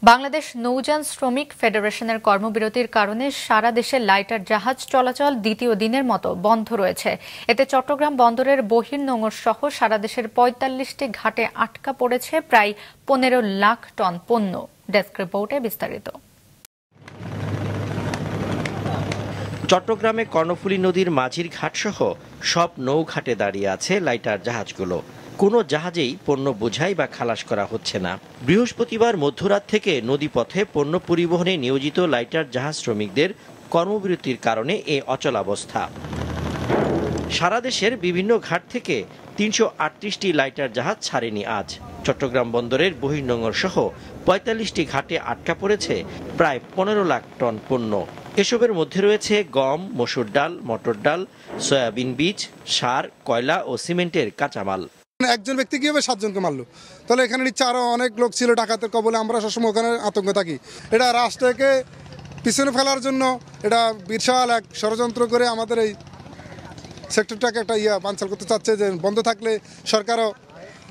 বাংলাদেশ নৌযান শ্রমিক ফেডারেশনের কর্মবিরতির কারণে সারা দেশে লাইটার জাহাজ চলাচল দ্বিতীয় দিনের মতো বন্ধ রয়েছে। এতে চট্টগ্রাম বন্দরের বহির্নোঙর সহ সারা দেশের ৪৫টি ঘাটে আটকা পড়েছে প্রায় ১৫ লাখ টন পণ্য। ডেস্ক রিপোর্টে বিস্তারিত। চট্টগ্রামে কর্ণফুলী নদীর মাঝির ঘাটসহ সব নৌঘাটে দাঁড়িয়ে আছে লাইটার জাহাজগুলো। কোনো জাহাজেই পণ্য বোঝাই বা খালাস করা হচ্ছে না। বৃহস্পতিবার মধ্যরাত থেকে নদীপথে পণ্য পরিবহনে নিয়োজিত লাইটার জাহাজ শ্রমিকদের কর্মবিরতির কারণে এ অচলাবস্থা। সারা দেশের বিভিন্ন ঘাট থেকে ৩৩৮টি লাইটার জাহাজ ছাড়েনি আজ। চট্টগ্রাম বন্দরের বহির্নোঙর সহ ৪৫টি ঘাটে আটকা পড়েছে প্রায় ১৫ লাখ টন পণ্য। এসবের মধ্যে রয়েছে গম, মসুর ডাল, মটর ডাল, সয়াবিন বীজ, সার, কয়লা ও সিমেন্টের কাঁচামাল। একজন ব্যক্তি কিভাবে 7 জনকে মারলো? তাহলে এখানে নিচে আরো অনেক লোক ছিল ডাকাতের কবলে। আমরা সবসময় ওখানে আতঙ্কে থাকি। এটা রাষ্ট্রকে পিছনে ফেলার জন্য এটা বিশাল এক ষড়যন্ত্র করে আমাদের এই সেক্টরটাকে একটা বানচাল করতে চাচ্ছে, যে বন্ধ থাকলে সরকারও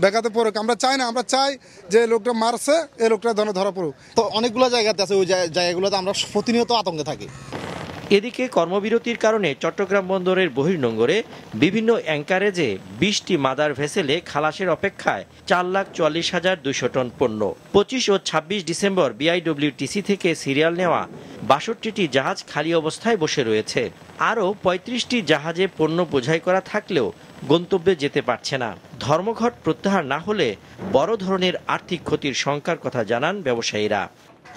বেকাতে পড়ুক। আমরা চাই না, আমরা চাই যে লোকটা মারছে এই লোকটা ধরা পড়ুক। তো অনেকগুলো জায়গাতে আছে, ওই জায়গাগুলোতে আমরা প্রতিনিয়ত আতঙ্কে থাকি। এদিকে কর্মবিরতির কারণে চট্টগ্রাম বন্দরের বহির্নোঙরে বিভিন্ন অ্যাঙ্কারেজে 20টি মাদার ভেসেলে খালাসের অপেক্ষায় 4,44,200 টন পণ্য। 25 ও 26 ডিসেম্বর বিআইডব্লিউটিসি থেকে সিরিয়াল নেওয়া 62টি জাহাজ খালি অবস্থায় বসে রয়েছে। আরও 35টি জাহাজে পণ্য বোঝাই করা থাকলেও গন্তব্যে যেতে পারছে না। ধর্মঘট প্রত্যাহার না হলে বড় ধরনের আর্থিক ক্ষতির শঙ্কার কথা জানান ব্যবসায়ীরা।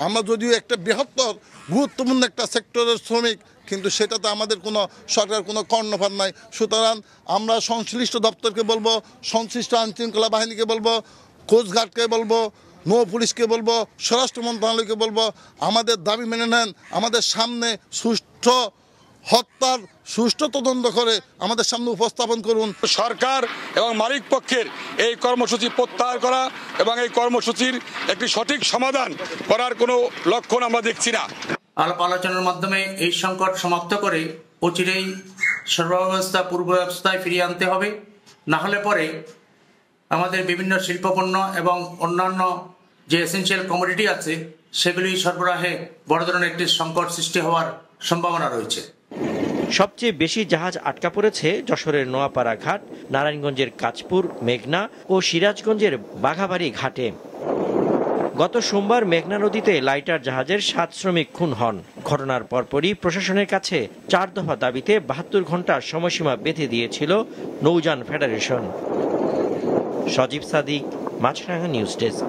আমরা যদিও একটা বৃহত্তর গুরুত্বপূর্ণ একটা সেক্টরের শ্রমিক, কিন্তু সেটাতে আমাদের কোনো সরকার কোনো কর্ণপাত নাই। সুতরাং আমরা সংশ্লিষ্ট দপ্তরকে বলবো, সংশ্লিষ্ট আইনশৃঙ্খলা বাহিনীকে বলবো, কোস্টগার্ডকে বলবো, নৌ পুলিশকে বলবো, স্বরাষ্ট্র মন্ত্রণালয়কে বলবো, আমাদের দাবি মেনে নেন। আমাদের সামনে সুষ্ঠু হত্যার সুষ্ঠু তদন্ত করে আমাদের সামনে উপস্থাপন করুন। সরকার এবং মালিক পক্ষের এই কর্মসূচি প্রত্যাহার করা এবং এই কর্মসূচির একটি সঠিক সমাধান করার কোনো লক্ষণ আমরা দেখছি না। আলাপ আলোচনার মাধ্যমে এই সংকট সমাপ্ত করে অচিরেই সর্বাবস্থা পূর্বাবস্থায় ফিরিয়ে আনতে হবে। না হলে পরে আমাদের বিভিন্ন শিল্পপণ্য এবং অন্যান্য যে এসেনশিয়াল কমোডিটি আছে সেগুলি সরবরাহে বড় ধরনের একটি সংকট সৃষ্টি হওয়ার সম্ভাবনা রয়েছে। সবচেয়ে বেশি জাহাজ আটকা পড়েছে যশোরের নোয়াপাড়া ঘাট, নারায়ণগঞ্জের কাঁচপুর, মেঘনা ও সিরাজগঞ্জের বাঘাবাড়ি ঘাটে। গত সোমবার মেঘনা নদীতে লাইটার জাহাজের 7 শ্রমিক খুন হন। ঘটনার পরপরই প্রশাসনের কাছে 4 দফা দাবিতে 72 ঘন্টার সময়সীমা বেঁধে দিয়েছিল নৌযান ফেডারেশন। সজীব সাদিক, মাছরাঙা নিউজ ডেস্ক।